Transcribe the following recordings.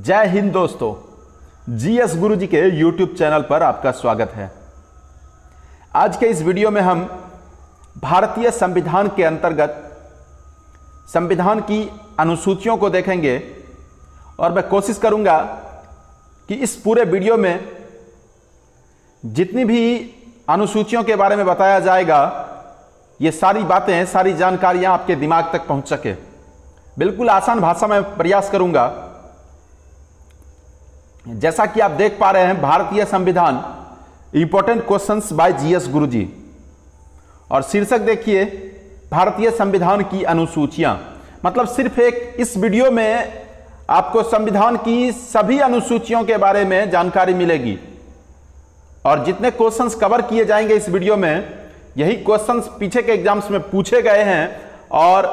जय हिंद दोस्तों, जीएस गुरुजी के यूट्यूब चैनल पर आपका स्वागत है। आज के इस वीडियो में हम भारतीय संविधान के अंतर्गत संविधान की अनुसूचियों को देखेंगे और मैं कोशिश करूंगा कि इस पूरे वीडियो में जितनी भी अनुसूचियों के बारे में बताया जाएगा, ये सारी बातें, सारी जानकारियां आपके दिमाग तक पहुंच सके। बिल्कुल आसान भाषा में प्रयास करूंगा। जैसा कि आप देख पा रहे हैं, भारतीय संविधान इंपॉर्टेंट क्वेश्चंस बाय जीएस गुरुजी, और शीर्षक देखिए भारतीय संविधान की अनुसूचियां। मतलब सिर्फ एक इस वीडियो में आपको संविधान की सभी अनुसूचियों के बारे में जानकारी मिलेगी और जितने क्वेश्चंस कवर किए जाएंगे इस वीडियो में, यही क्वेश्चंस पीछे के एग्जाम्स में पूछे गए हैं और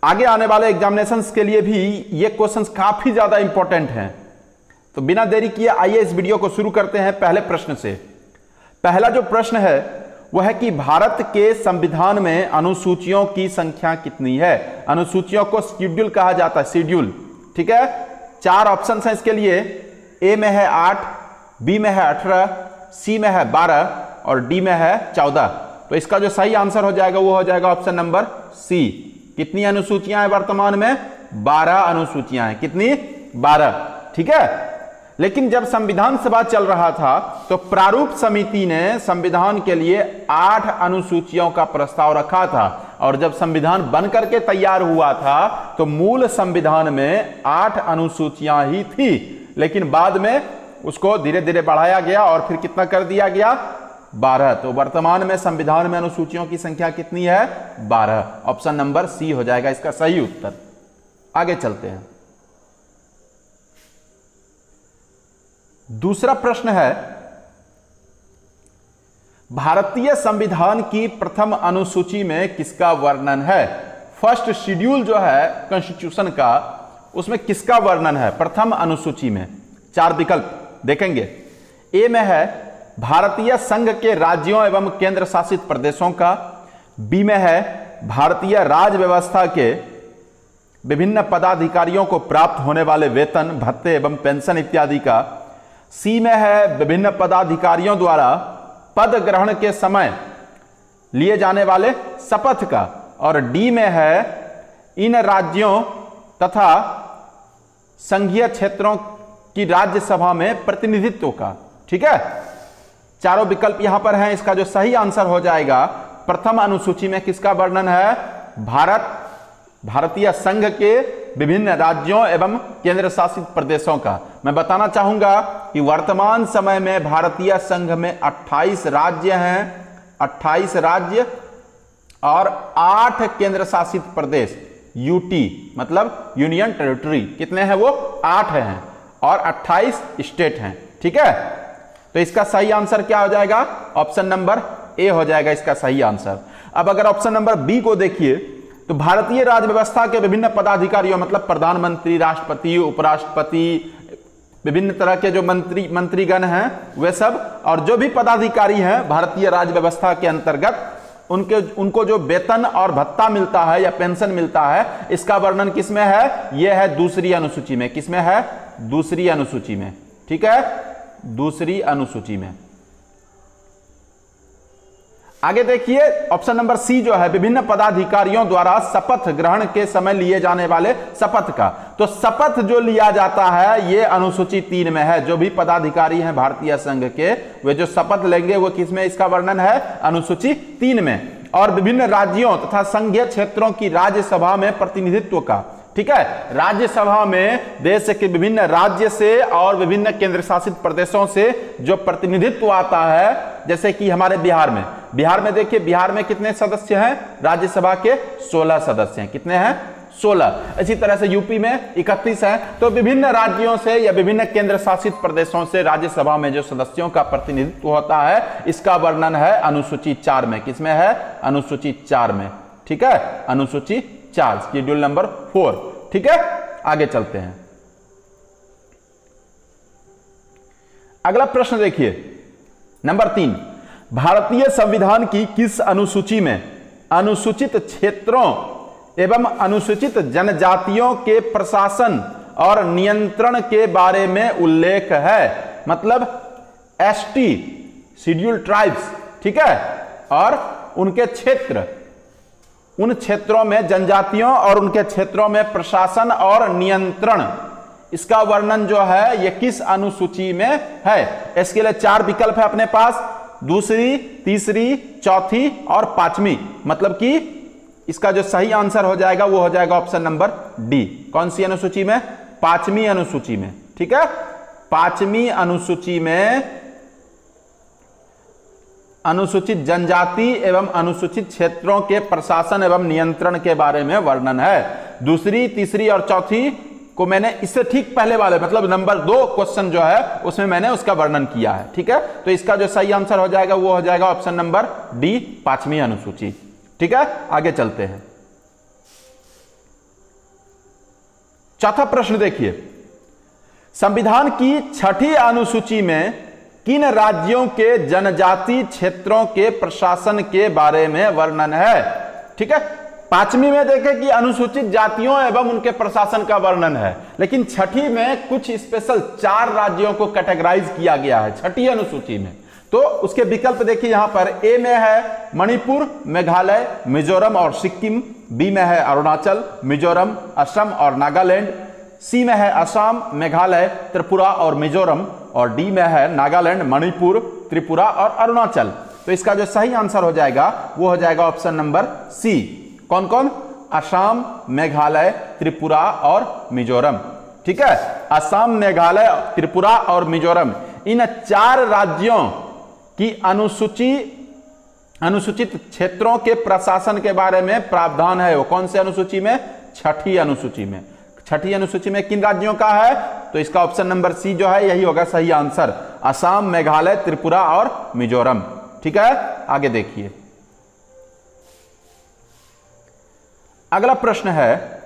आगे आने वाले एग्जामिनेशंस के लिए भी ये क्वेश्चंस काफी ज्यादा इंपॉर्टेंट हैं। तो बिना देरी किए आइए इस वीडियो को शुरू करते हैं पहले प्रश्न से। पहला जो प्रश्न है वह है कि भारत के संविधान में अनुसूचियों की संख्या कितनी है। अनुसूचियों को शेड्यूल कहा जाता है, शेड्यूल। ठीक है, 4 ऑप्शंस हैं इसके लिए। ए में है 8, बी में है 18, सी में है 12 और डी में है 14। तो इसका जो सही आंसर हो जाएगा वो हो जाएगा ऑप्शन नंबर सी। कितनी अनुसूचियां हैं वर्तमान में? 12 अनुसूचियां हैं। कितनी? 12। ठीक है, लेकिन जब संविधान सभा चल रहा था तो प्रारूप समिति ने संविधान के लिए 8 अनुसूचियों का प्रस्ताव रखा था, और जब संविधान बनकर के तैयार हुआ था तो मूल संविधान में 8 अनुसूचियां ही थी, लेकिन बाद में उसको धीरे धीरे बढ़ाया गया और फिर कितना कर दिया गया? 12। तो वर्तमान में संविधान में अनुसूचियों की संख्या कितनी है? 12। ऑप्शन नंबर सी हो जाएगा इसका सही उत्तर। आगे चलते हैं। दूसरा प्रश्न है, भारतीय संविधान की प्रथम अनुसूची में किसका वर्णन है? फर्स्ट शेड्यूल जो है कॉन्स्टिट्यूशन का, उसमें किसका वर्णन है प्रथम अनुसूची में? 4 विकल्प देखेंगे। ए में है भारतीय संघ के राज्यों एवं केंद्र शासित प्रदेशों का, बी में है भारतीय राज व्यवस्था के विभिन्न पदाधिकारियों को प्राप्त होने वाले वेतन, भत्ते एवं पेंशन इत्यादि का, सी में है विभिन्न पदाधिकारियों द्वारा पद ग्रहण के समय लिए जाने वाले शपथ का, और डी में है इन राज्यों तथा संघीय क्षेत्रों की राज्यसभा में प्रतिनिधित्व का। ठीक है, चारों विकल्प यहां पर हैं। इसका जो सही आंसर हो जाएगा, प्रथम अनुसूची में किसका वर्णन है? भारतीय संघ के विभिन्न राज्यों एवं केंद्र शासित प्रदेशों का। मैं बताना चाहूंगा कि वर्तमान समय में भारतीय संघ में 28 राज्य हैं, 28 राज्य और 8 केंद्र शासित प्रदेश, यूटी मतलब यूनियन टेरिटरी। कितने हैं वो? 8 हैं और 28 स्टेट हैं। ठीक है, तो इसका सही आंसर क्या हो जाएगा? ऑप्शन नंबर ए हो जाएगा इसका सही आंसर। अब अगर ऑप्शन नंबर बी को देखिए तो भारतीय राज व्यवस्था के विभिन्न पदाधिकारियों, मतलब प्रधानमंत्री, राष्ट्रपति, उपराष्ट्रपति, विभिन्न तरह के जो मंत्रीगण हैं वे सब, और जो भी पदाधिकारी हैं भारतीय राज व्यवस्था के अंतर्गत, उनको जो वेतन और भत्ता मिलता है या पेंशन मिलता है, इसका वर्णन किसमें है? यह है दूसरी अनुसूची में। किसमें है? दूसरी अनुसूची में। ठीक है, दूसरी अनुसूची में। आगे देखिए ऑप्शन नंबर सी जो है विभिन्न पदाधिकारियों द्वारा शपथ ग्रहण के समय लिए जाने वाले शपथ का। तो शपथ जो लिया जाता है ये अनुसूची 3 में है। जो भी पदाधिकारी हैं भारतीय संघ के, वे जो शपथ लेंगे वो किसमें इसका वर्णन है? अनुसूची 3 में। और विभिन्न राज्यों तथा संघीय क्षेत्रों की राज्यसभा में प्रतिनिधित्व का। ठीक है, राज्यसभा में देश के विभिन्न राज्य से और विभिन्न केंद्र शासित प्रदेशों से जो प्रतिनिधित्व आता है, जैसे कि हमारे बिहार में देखिए, बिहार में कितने सदस्य हैं राज्यसभा के? 16 सदस्य हैं। कितने हैं? 16। इसी तरह से यूपी में 31 हैं। तो विभिन्न राज्यों से या विभिन्न केंद्र शासित प्रदेशों से राज्यसभा में जो सदस्यों का प्रतिनिधित्व होता है, इसका वर्णन है अनुसूची 4 में। किसमें है? अनुसूची 4 में। ठीक है, अनुसूची 4, शेड्यूल नंबर 4। ठीक है, आगे चलते हैं। अगला प्रश्न देखिए, नंबर 3, भारतीय संविधान की किस अनुसूची में अनुसूचित क्षेत्रों एवं अनुसूचित जनजातियों के प्रशासन और नियंत्रण के बारे में उल्लेख है। मतलब एसटी शेड्यूल्ड ट्राइब्स, ठीक है, और उनके क्षेत्र, उन क्षेत्रों में जनजातियों और उनके क्षेत्रों में प्रशासन और नियंत्रण, इसका वर्णन जो है ये किस अनुसूची में है। इसके लिए 4 विकल्प है अपने पास, दूसरी, तीसरी, चौथी और 5वीं। मतलब कि इसका जो सही आंसर हो जाएगा वो हो जाएगा ऑप्शन नंबर डी। कौन सी अनुसूची में? 5वीं अनुसूची में, ठीक है। 5वीं अनुसूची में अनुसूचित जनजाति एवं अनुसूचित क्षेत्रों के प्रशासन एवं नियंत्रण के बारे में वर्णन है। दूसरी, तीसरी और चौथी को मैंने इससे ठीक पहले वाले मतलब नंबर 2 क्वेश्चन जो है उसमें मैंने उसका वर्णन किया है, ठीक है। तो इसका जो सही आंसर हो जाएगा वो हो जाएगा ऑप्शन नंबर डी, 5वीं अनुसूची, ठीक है। आगे चलते हैं। चौथा प्रश्न देखिए, संविधान की 6ठी अनुसूची में किन राज्यों के जनजाति क्षेत्रों के प्रशासन के बारे में वर्णन है, ठीक है। 5वीं में देखें कि अनुसूचित जातियों एवं उनके प्रशासन का वर्णन है, लेकिन 6ठी में कुछ स्पेशल 4 राज्यों को कैटेगराइज किया गया है 6ठी अनुसूची में। तो उसके विकल्प देखिए, यहां पर ए में है मणिपुर, मेघालय, मिजोरम और सिक्किम, बी में है अरुणाचल, मिजोरम, असम और नागालैंड, सी में है असम, मेघालय, त्रिपुरा और मिजोरम, और डी में है नागालैंड, मणिपुर, त्रिपुरा और अरुणाचल। तो इसका जो सही आंसर हो जाएगा वो हो जाएगा ऑप्शन नंबर सी। कौन कौन? असम, मेघालय, त्रिपुरा और मिजोरम, ठीक है। असम, मेघालय, त्रिपुरा और मिजोरम, इन 4 राज्यों की अनुसूचित क्षेत्रों के प्रशासन के बारे में प्रावधान है। वो कौन से अनुसूची में? 6ठी अनुसूची में। 6ठी अनुसूची में किन राज्यों का है? तो इसका ऑप्शन नंबर सी जो है यही होगा सही आंसर, असम, मेघालय, त्रिपुरा और मिजोरम, ठीक है। आगे देखिए, अगला प्रश्न है,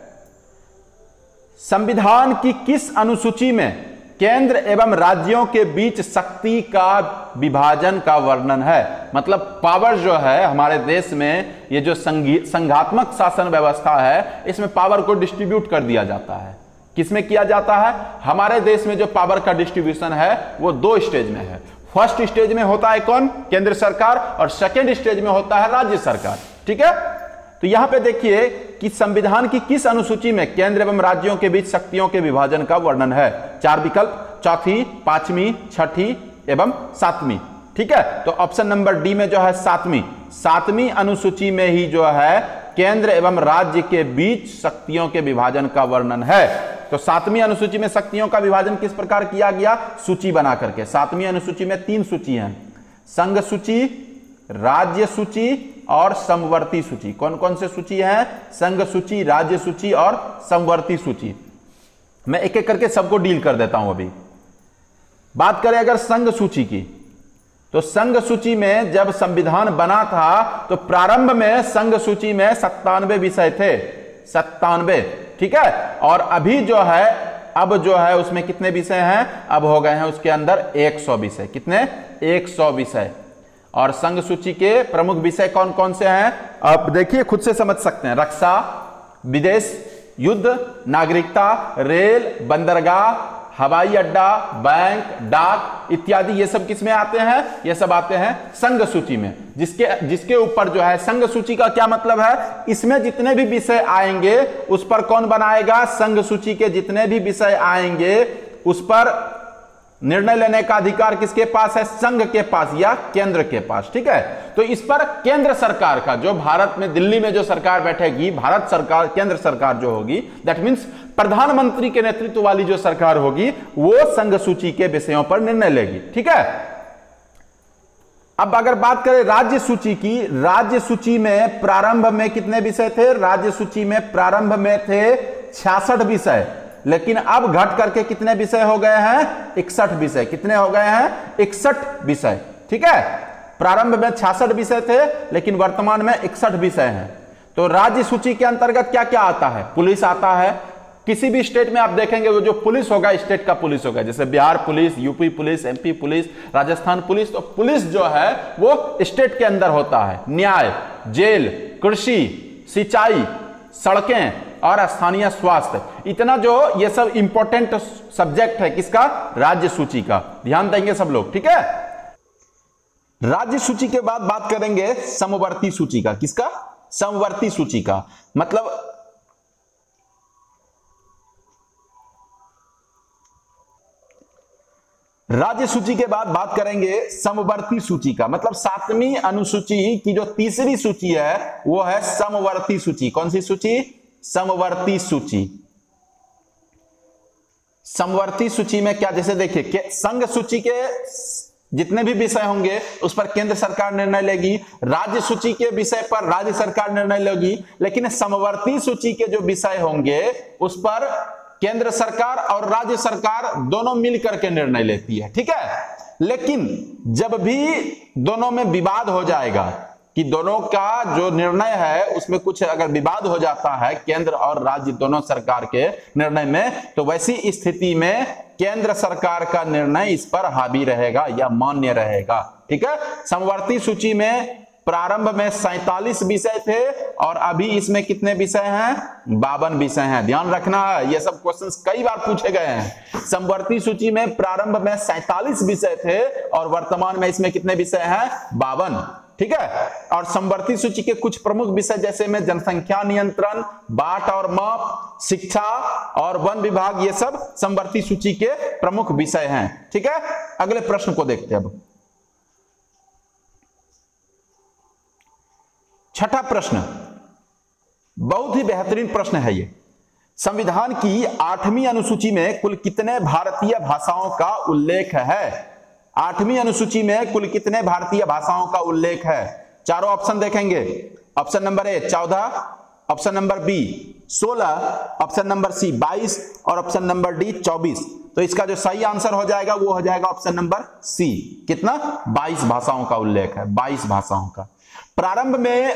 संविधान की किस अनुसूची में केंद्र एवं राज्यों के बीच शक्ति का विभाजन का वर्णन है? मतलब पावर जो है हमारे देश में, ये जो संघात्मक शासन व्यवस्था है, इसमें पावर को डिस्ट्रीब्यूट कर दिया जाता है। किसमें किया जाता है? हमारे देश में जो पावर का डिस्ट्रीब्यूशन है वो 2 स्टेज में है। फर्स्ट स्टेज में होता है कौन? केंद्र सरकार, और सेकेंड स्टेज में होता है राज्य सरकार, ठीक है। तो यहां पे देखिए कि संविधान की किस अनुसूची में केंद्र एवं राज्यों के बीच शक्तियों के विभाजन का वर्णन है। 4 विकल्प, चौथी, 5वीं, 6ठी एवं 7वीं, ठीक है। तो ऑप्शन नंबर डी में जो है 7वीं अनुसूची में ही जो है केंद्र एवं राज्य के बीच शक्तियों के विभाजन का वर्णन है। तो 7वीं अनुसूची में शक्तियों का विभाजन किस प्रकार किया गया? सूची बना करके। 7वीं अनुसूची में 3 सूची हैं, संघ सूची, राज्य सूची और समवर्ती सूची। कौन कौन से सूची है? संघ सूची, राज्य सूची और समवर्ती सूची। मैं एक एक करके सबको डील कर देता हूं। अभी बात करें अगर संघ सूची की, तो संघ सूची में जब संविधान बना था तो प्रारंभ में संघ सूची में 97 विषय थे, 97, ठीक है। और अभी जो है, अब जो है उसमें कितने विषय हैं? अब हो गए हैं उसके अंदर 100 विषय। कितने? 100 विषय। और संघ सूची के प्रमुख विषय कौन कौन से हैं आप देखिए, खुद से समझ सकते हैं। रक्षा, विदेश, युद्ध, नागरिकता, रेल, बंदरगाह, हवाई अड्डा, बैंक, डाक इत्यादि, ये सब किस में आते हैं? ये सब आते हैं संघ सूची में। जिसके ऊपर जो है संघ सूची का क्या मतलब है? इसमें जितने भी विषय आएंगे उस पर कौन बनाएगा? संघ सूची के जितने भी विषय आएंगे उस पर निर्णय लेने का अधिकार किसके पास है? संघ के पास या केंद्र के पास, ठीक है। तो इस पर केंद्र सरकार का, जो भारत में दिल्ली में जो सरकार बैठेगी, भारत सरकार, केंद्र सरकार जो होगी, दैट मींस प्रधानमंत्री के नेतृत्व वाली जो सरकार होगी, वो संघ सूची के विषयों पर निर्णय लेगी, ठीक है। अब अगर बात करें राज्य सूची की, राज्य सूची में प्रारंभ में कितने विषय थे? राज्य सूची में प्रारंभ में थे 66 विषय, लेकिन अब घट करके कितने विषय हो गए हैं? 61 विषय। कितने हो गए हैं? 61 विषय, ठीक है। प्रारंभ में 66 विषय थे, लेकिन वर्तमान में 61 विषय हैं। तो राज्य सूची के अंतर्गत क्या क्या आता है? पुलिस आता है। किसी भी स्टेट में आप देखेंगे वो जो पुलिस होगा, स्टेट का पुलिस होगा, जैसे Bihar police, UP police, MP police, Rajasthan police. तो पुलिस जो है वो स्टेट के अंदर होता है। न्याय, जेल, कृषि, सिंचाई, सड़कें, और स्थानीय स्वास्थ्य। इतना जो ये सब इंपॉर्टेंट सब्जेक्ट है किसका, राज्य सूची का, ध्यान देंगे सब लोग, ठीक है। राज्य सूची के बाद बात करेंगे समवर्ती सूची का। किसका, समवर्ती सूची का। मतलब राज्य सूची के बाद बात करेंगे समवर्ती सूची का। मतलब 7वीं अनुसूची की जो तीसरी सूची है वो है समवर्ती सूची। कौन सी सूची, समवर्ती सूची। समवर्ती सूची में क्या, जैसे देखिए संघ सूची के जितने भी विषय होंगे उस पर केंद्र सरकार निर्णय लेगी, राज्य सूची के विषय पर राज्य सरकार निर्णय लेगी, लेकिन समवर्ती सूची के जो विषय होंगे उस पर केंद्र सरकार और राज्य सरकार दोनों मिलकर के निर्णय लेती है, ठीक है। लेकिन जब भी दोनों में विवाद हो जाएगा कि दोनों का जो निर्णय है उसमें कुछ अगर विवाद हो जाता है केंद्र और राज्य दोनों सरकार के निर्णय में, तो वैसी स्थिति में केंद्र सरकार का निर्णय इस पर हावी रहेगा या मान्य रहेगा, ठीक है। समवर्ती सूची में प्रारंभ में 47 विषय थे और अभी इसमें कितने विषय हैं, 52 विषय हैं। ध्यान रखना है, ये सब क्वेश्चंस कई बार पूछे गए हैं। समवर्ती सूची में प्रारंभ में 47 विषय थे और वर्तमान में इसमें कितने विषय हैं, 52, ठीक है। और समवर्ती सूची के कुछ प्रमुख विषय जैसे में जनसंख्या नियंत्रण, बाट और माप, शिक्षा और वन विभाग, ये सब समवर्ती सूची के प्रमुख विषय हैं, ठीक है। अगले प्रश्न को देखते हैं अब। छठा प्रश्न बहुत ही बेहतरीन प्रश्न है ये। संविधान की 8वीं अनुसूची में कुल कितने भारतीय भाषाओं का उल्लेख है। 8वीं अनुसूची में कुल कितने भारतीय भाषाओं का उल्लेख है। चारों ऑप्शन देखेंगे। Option number A 14, option number B 16, option number C 22 और ऑप्शन नंबर डी 24। तो इसका जो सही आंसर हो जाएगा वो हो जाएगा ऑप्शन नंबर सी। कितना, 22 भाषाओं का उल्लेख है, 22 भाषाओं का। प्रारंभ में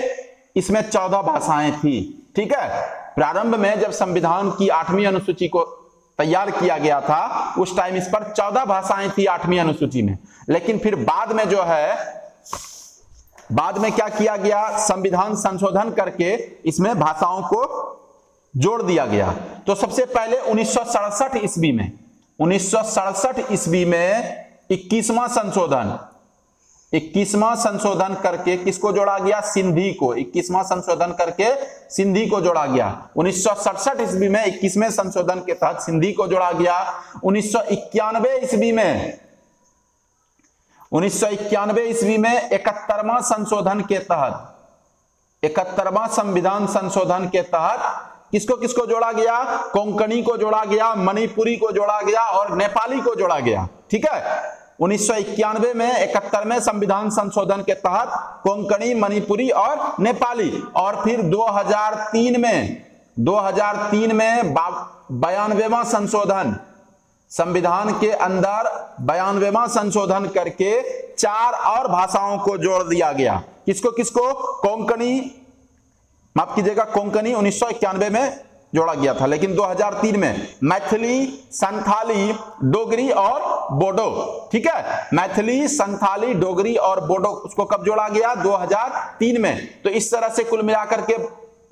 इसमें 14 भाषाएं थी, ठीक है। प्रारंभ में जब संविधान की 8वीं अनुसूची को तैयार किया गया था उस टाइम इस पर 14 भाषाएं थी 8वीं अनुसूची में, लेकिन फिर बाद में जो है, बाद में क्या किया गया, संविधान संशोधन करके इसमें भाषाओं को जोड़ दिया गया। तो सबसे पहले 1967 ईस्वी में, 1967 ईस्वी में 21वां संशोधन करके किसको जोड़ा गया, सिंधी को। 21वां संशोधन करके सिंधी को जोड़ा गया। 1967 ईस्वी में 21वें संशोधन के तहत सिंधी को जोड़ा गया। 1991 ईस्वी में 71वां संशोधन के तहत, 71वां संविधान संशोधन के तहत किसको किसको जोड़ा गया, कोंकणी को जोड़ा गया, मणिपुरी को जोड़ा गया और नेपाली को जोड़ा गया, ठीक है। 1991 में 71वें संविधान संशोधन के तहत कोंकणी, मणिपुरी और नेपाली। और फिर 2003 में 92वां संशोधन, संविधान के अंदर 92वां संशोधन करके 4 और भाषाओं को जोड़ दिया गया। किसको किसको, कोंकणी, माफ कीजिएगा, कोंकणी 1991 में जोड़ा गया था, लेकिन 2003 में मैथिली, संथाली, डोगरी और बोडो, ठीक है। मैथिली, संथाली, डोगरी और बोडो उसको कब जोड़ा गया, 2003 में। तो इस तरह से कुल मिलाकर के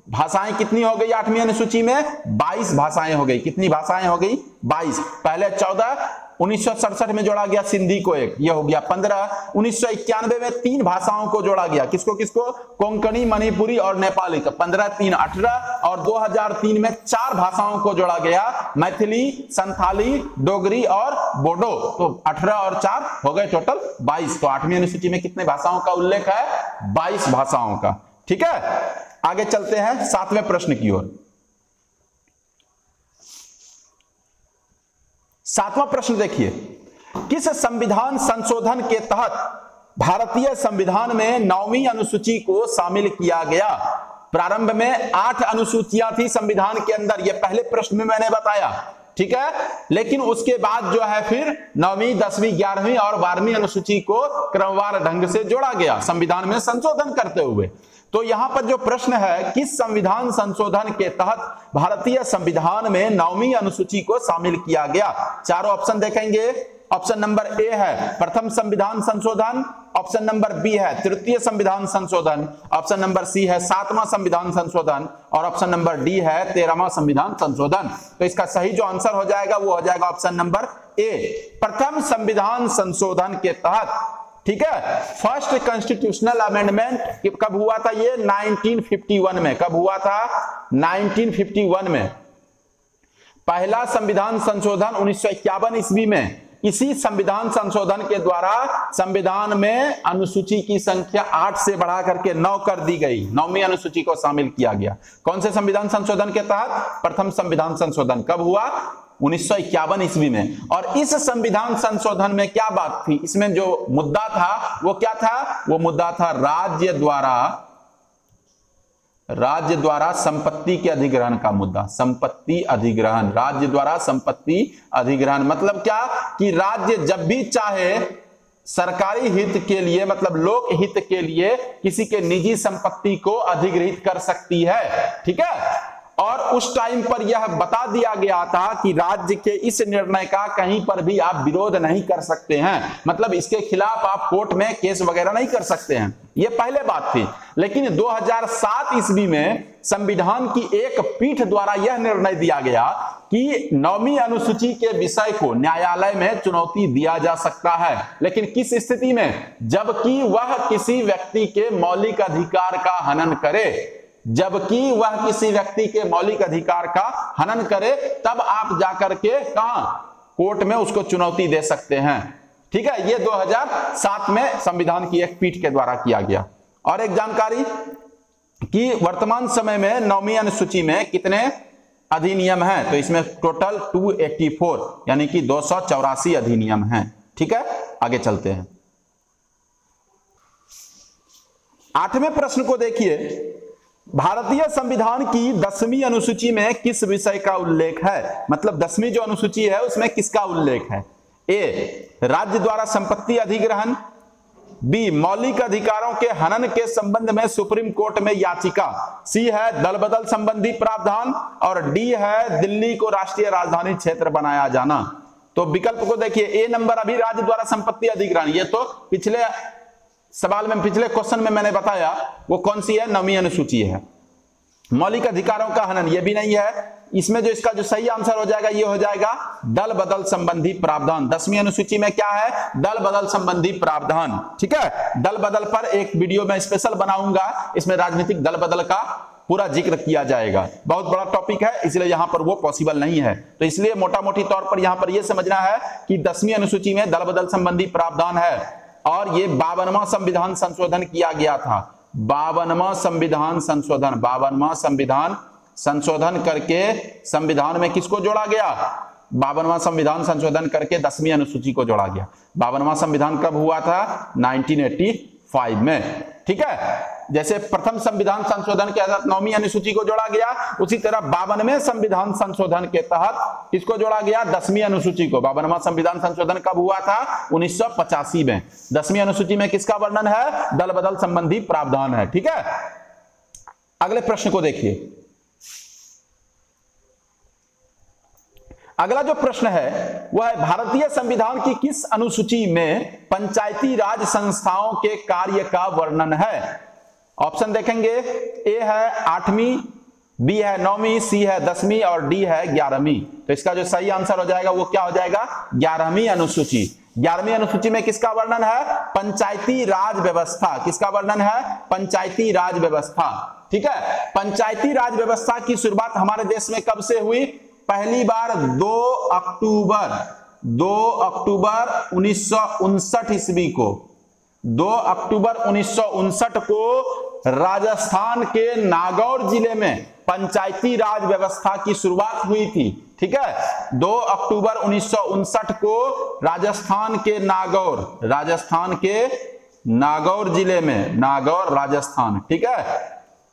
भाषाएं कितनी हो गई 8वीं अनुसूची में, 22 भाषाएं हो गई। कितनी भाषाएं हो गई, 22। पहले 14, 1967 में जोड़ा गया सिंधी को एक, यह हो गया 15। 1991 में 3 भाषाओं को जोड़ा गया, किसको किसको, कोंकणी, मणिपुरी और नेपाली। तो 15, 3, 18 और 2003 में 4 भाषाओं को जोड़ा गया, मैथिली, संथाली, डोगरी और बोडो। तो 18 और 4 हो गए टोटल 22। तो 8वीं अनुसूची में कितने भाषाओं का उल्लेख है, 22 भाषाओं का, ठीक है। आगे चलते हैं 7वें प्रश्न की ओर। 7वां प्रश्न देखिए, किस संविधान संशोधन के तहत भारतीय संविधान में 9वीं अनुसूची को शामिल किया गया। प्रारंभ में 8 अनुसूचियां थी संविधान के अंदर, यह पहले प्रश्न में मैंने बताया, ठीक है। लेकिन उसके बाद जो है फिर 9वीं, 10वीं, 11वीं और 12वीं अनुसूची को क्रमवार ढंग से जोड़ा गया संविधान में संशोधन करते हुए। तो यहां पर जो प्रश्न है, किस संविधान संशोधन के तहत भारतीय संविधान में 9वीं अनुसूची को शामिल किया गया। चारों ऑप्शन देखेंगे। ऑप्शन नंबर ए है प्रथम संविधान संशोधन, ऑप्शन नंबर बी है तृतीय संविधान संशोधन, ऑप्शन नंबर सी है 7वां संविधान संशोधन और ऑप्शन नंबर डी है 13वां संविधान संशोधन। तो इसका सही जो आंसर हो जाएगा वो हो जाएगा ऑप्शन नंबर ए, प्रथम संविधान संशोधन के तहत। ठीक है, फर्स्ट कॉन्स्टिट्यूशनल अमेंडमेंट कब हुआ था? ये 1951 में। कब हुआ था? 1951 में। पहला संविधान संशोधन 1951 ईस्वी में। इसी संविधान संशोधन के द्वारा संविधान में अनुसूची की संख्या 8 से बढ़ा करके 9 कर दी गई, 9वीं अनुसूची को शामिल किया गया। कौन से संविधान संशोधन के तहत? प्रथम संविधान संशोधन। कब हुआ? 1951 ईस्वी में। और इस संविधान संशोधन में क्या बात थी? इसमें जो मुद्दा था वो क्या था? वो मुद्दा था राज्य द्वारा संपत्ति के अधिग्रहण का मुद्दा। संपत्ति अधिग्रहण, राज्य द्वारा संपत्ति अधिग्रहण मतलब क्या? कि राज्य जब भी चाहे सरकारी हित के लिए मतलब लोक हित के लिए किसी के निजी संपत्ति को अधिग्रहित कर सकती है। ठीक है, और उस टाइम पर यह बता दिया गया था कि राज्य के इस निर्णय का कहीं पर भी आप विरोध नहीं कर सकते हैं, मतलब इसके खिलाफ आप कोर्ट में केस वगैरह नहीं कर सकते हैं। यह पहले बात थी। लेकिन 2007 ईस्वी में संविधान की एक पीठ द्वारा यह निर्णय दिया गया कि 9वीं अनुसूची के विषय को न्यायालय में चुनौती दिया जा सकता है, लेकिन किस स्थिति में? जबकि वह किसी व्यक्ति के मौलिक अधिकार का हनन करे, जबकि वह किसी व्यक्ति के मौलिक अधिकार का हनन करे, तब आप जाकर के कहां? कोर्ट में उसको चुनौती दे सकते हैं। ठीक है, यह 2007 में संविधान की एक पीठ के द्वारा किया गया। और एक जानकारी कि वर्तमान समय में 9वीं अनुसूची में कितने अधिनियम हैं? तो इसमें टोटल 284 यानी कि 284 अधिनियम हैं। ठीक है, आगे चलते हैं। 8वें प्रश्न को देखिए, भारतीय संविधान की 10वीं अनुसूची में किस विषय का उल्लेख है? मतलब 10वीं जो अनुसूची है उसमें किसका उल्लेख है? ए, राज्य द्वारा संपत्ति अधिग्रहण, बी, मौलिक अधिकारों के हनन के संबंध में सुप्रीम कोर्ट में याचिका, सी है दल बदल संबंधी प्रावधान और डी है दिल्ली को राष्ट्रीय राजधानी क्षेत्र बनाया जाना। तो विकल्प को देखिए, ए नंबर अभी राज्य द्वारा संपत्ति अधिग्रहण, ये तो पिछले सवाल में पिछले क्वेश्चन में मैंने बताया वो कौन सी है? 9वीं अनुसूची है। मौलिक अधिकारों का हनन ये भी नहीं है। इसमें जो इसका जो सही आंसर हो जाएगा ये हो जाएगा दल बदल संबंधी प्रावधान। 10वीं अनुसूची में क्या है? दल बदल संबंधी प्रावधान। ठीक है, दल बदल पर एक वीडियो में स्पेशल बनाऊंगा, इसमें राजनीतिक दल बदल का पूरा जिक्र किया जाएगा। बहुत बड़ा टॉपिक है, इसलिए यहां पर वो पॉसिबल नहीं है। तो इसलिए मोटा मोटी तौर पर यहां पर यह समझना है कि 10वीं अनुसूची में दल बदल संबंधी प्रावधान है और ये 52वां संविधान संशोधन किया गया था। 52वां संविधान संशोधन, 52वां संविधान संशोधन करके संविधान में किसको जोड़ा गया? 52वां संविधान संशोधन करके 10वीं अनुसूची को जोड़ा गया। 52वां संविधान कब हुआ था? 1985 में। ठीक है, जैसे प्रथम संविधान संशोधन के तहत 9वीं अनुसूची को जोड़ा गया, उसी तरह 52वें संविधान संशोधन के तहत किसको जोड़ा गया? 10वीं अनुसूची को। 52वां संविधान संशोधन कब हुआ था? 1985 में। 10वीं अनुसूची में किसका वर्णन है? दल बदल संबंधी प्रावधान है। ठीक है, अगले प्रश्न को देखिए। अगला जो प्रश्न है वह है भारतीय संविधान की किस अनुसूची में पंचायती राज संस्थाओं के कार्य का वर्णन है? ऑप्शन देखेंगे, ए है 8वीं, बी है 9वीं, सी है 10वीं और डी है 11वीं। तो इसका जो सही आंसर हो जाएगा वो क्या हो जाएगा? 11वीं अनुसूची। 11वीं अनुसूची में किसका वर्णन है? पंचायती राज व्यवस्था। किसका वर्णन है? पंचायती राज व्यवस्था। ठीक है, पंचायती राज व्यवस्था की शुरुआत हमारे देश में कब से हुई? पहली बार 2 अक्टूबर 1959 ईस्वी को, 2 अक्टूबर 1959 को राजस्थान के नागौर जिले में पंचायती राज व्यवस्था की शुरुआत हुई थी। ठीक है, 2 अक्टूबर 1959 को राजस्थान के नागौर जिले में, नागौर राजस्थान। ठीक है,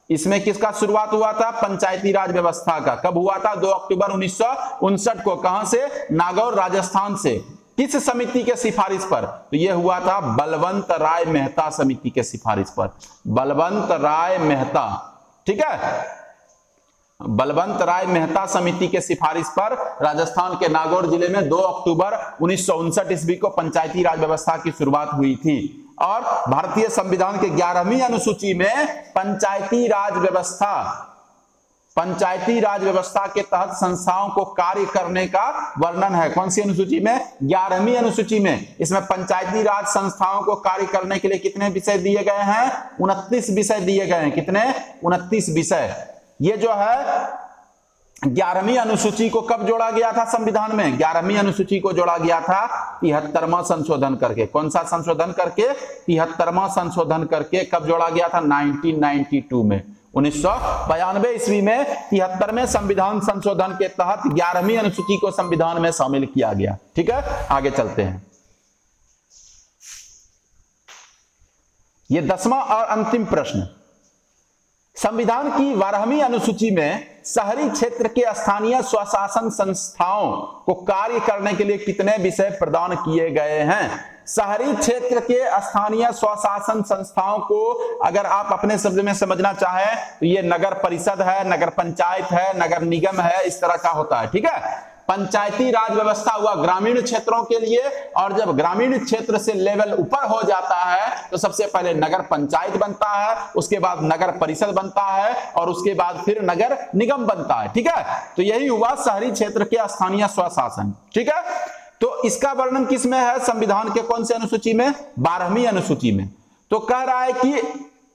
इसमें किसका शुरुआत हुआ था? पंचायती राज व्यवस्था का। कब हुआ था? 2 अक्टूबर 1959 को। कहां से? नागौर राजस्थान से। किस समिति के सिफारिश पर? तो यह हुआ था बलवंत राय मेहता समिति के सिफारिश पर। बलवंत राय मेहता। ठीक है, बलवंत राय मेहता समिति के सिफारिश पर राजस्थान के नागौर जिले में 2 अक्टूबर 1959 ईस्वी को पंचायती राज व्यवस्था की शुरुआत हुई थी। और भारतीय संविधान के 11वीं अनुसूची में पंचायती राज व्यवस्था के तहत संस्थाओं को कार्य करने का वर्णन है। कौन सी अनुसूची में? 11वीं अनुसूची में। इसमें पंचायती राज संस्थाओं को कार्य करने के लिए कितने विषय दिए गए हैं? 29 विषय दिए गए हैं। कितने? 29 विषय। ये जो है 11वीं अनुसूची को कब जोड़ा गया था संविधान में? 11वीं अनुसूची को जोड़ा गया था 73वां संशोधन करके। कौन सा संशोधन करके? 73वां संशोधन करके। कब जोड़ा गया था? 1992 में। 1992 ईस्वी में 73वें संविधान संशोधन के तहत 11वीं अनुसूची को संविधान में शामिल किया गया। ठीक है, आगे चलते हैं। यह 10वां और अंतिम प्रश्न, संविधान की 12वीं अनुसूची में शहरी क्षेत्र के स्थानीय स्वशासन संस्थाओं को कार्य करने के लिए कितने विषय प्रदान किए गए हैं? शहरी क्षेत्र के स्थानीय स्वशासन संस्थाओं को अगर आप अपने शब्द में समझना चाहें तो ये नगर परिषद है, नगर पंचायत है, नगर निगम है, इस तरह का होता है। ठीक है, पंचायती राज व्यवस्था हुआ ग्रामीण क्षेत्रों के लिए, और जब ग्रामीण क्षेत्र से लेवल ऊपर हो जाता है तो सबसे पहले नगर पंचायत बनता है, उसके बाद नगर परिषद बनता है, और उसके बाद फिर नगर निगम बनता है। ठीक है, तो यही हुआ शहरी क्षेत्र के स्थानीय स्वशासन। ठीक है, तो इसका वर्णन किस में है? संविधान के कौन से अनुसूची में? 12वीं अनुसूची में। तो कह रहा है कि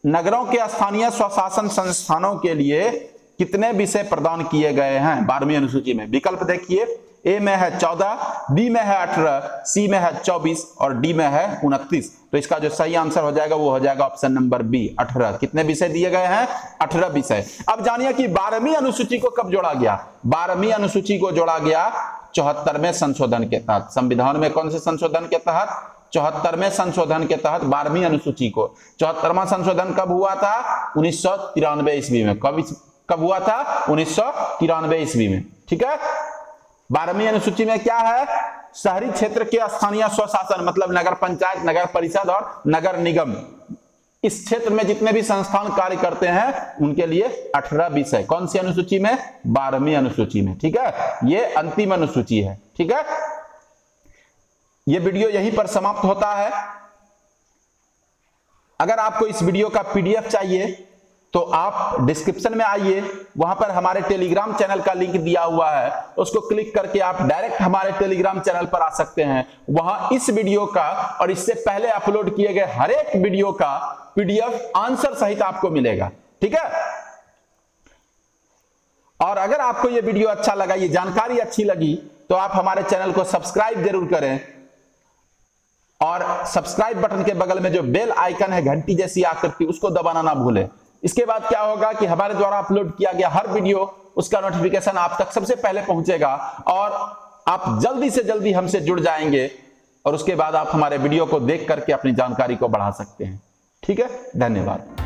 नगरों के स्थानीय स्वशासन संस्थानों के लिए कितने विषय प्रदान किए गए हैं 12वीं अनुसूची में? विकल्प देखिए, ए में है 14, बी में है 18, सी में है 24 और डी में है 29। तो इसका जो सही आंसर हो जाएगा वो हो जाएगा ऑप्शन नंबर बी, 18। कितने विषय दिए गए हैं? 18 विषय। अब जानिए कि 12वीं अनुसूची को कब जोड़ा गया? 12वीं अनुसूची को जोड़ा गया 74वें संशोधन के तहत। संविधान में कौन से संशोधन के तहत? 74वें संशोधन के तहत 12वीं अनुसूची को। 74वां संशोधन कब हुआ था? 1993 ईस्वी में। कब हुआ था? 1993 ईस्वी में। ठीक है, 12वीं अनुसूची में क्या है? शहरी क्षेत्र के स्थानीय स्वशासन मतलब नगर पंचायत, नगर परिषद और नगर निगम, इस क्षेत्र में जितने भी संस्थान कार्य करते हैं उनके लिए 18 विषय। कौन सी अनुसूची में? 12वीं अनुसूची में। ठीक है, ये अंतिम अनुसूची है। ठीक है, ये वीडियो यहीं पर समाप्त होता है। अगर आपको इस वीडियो का पीडीएफ चाहिए तो आप डिस्क्रिप्शन में आइए, वहां पर हमारे टेलीग्राम चैनल का लिंक दिया हुआ है, उसको क्लिक करके आप डायरेक्ट हमारे टेलीग्राम चैनल पर आ सकते हैं। वहां इस वीडियो का और इससे पहले अपलोड किए गए हर एक वीडियो का पीडीएफ आंसर सहित आपको मिलेगा। ठीक है, और अगर आपको यह वीडियो अच्छा लगा, ये जानकारी अच्छी लगी, तो आप हमारे चैनल को सब्सक्राइब जरूर करें, और सब्सक्राइब बटन के बगल में जो बेल आइकन है घंटी जैसी आकृति, उसको दबाना ना भूलें। इसके बाद क्या होगा कि हमारे द्वारा अपलोड किया गया हर वीडियो, उसका नोटिफिकेशन आप तक सबसे पहले पहुंचेगा और आप जल्दी से जल्दी हमसे जुड़ जाएंगे, और उसके बाद आप हमारे वीडियो को देख करके अपनी जानकारी को बढ़ा सकते हैं। ठीक है, धन्यवाद।